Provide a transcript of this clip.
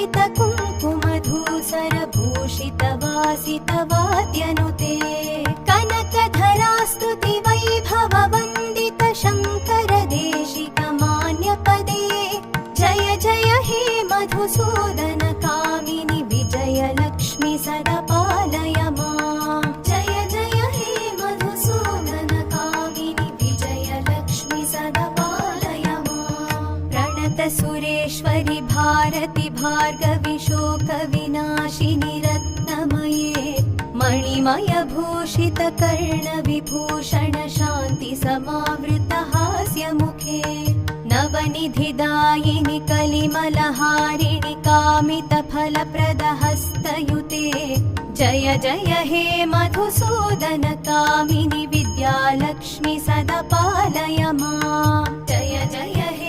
कुङ्कुमधूसरभूषितवासितवाद्यनुते कनकधरास्तुति वैभववन्दित शङ्कर देशिकमान्यपदे जय जय हे मधुसूदन कामिनि विजयलक्ष्मि सदा पालय माम् जय जय हे मधुसूदन कामिनि विजयलक्ष्मि सदा पालय माम् प्रणत सुरेश्वरि भारति भार्गवि शोकविनाशिनि रत्नमये मणिमय भूषित कर्णविभूषण शान्ति समावृत हास्यमुखे नवनिधिदायिनि कलिमलहारिणि कामितफलप्रद हस्तयुते जय जय हे मधुसूदन कामिनि विद्यालक्ष्मि सदा पालय माम् जय जय हे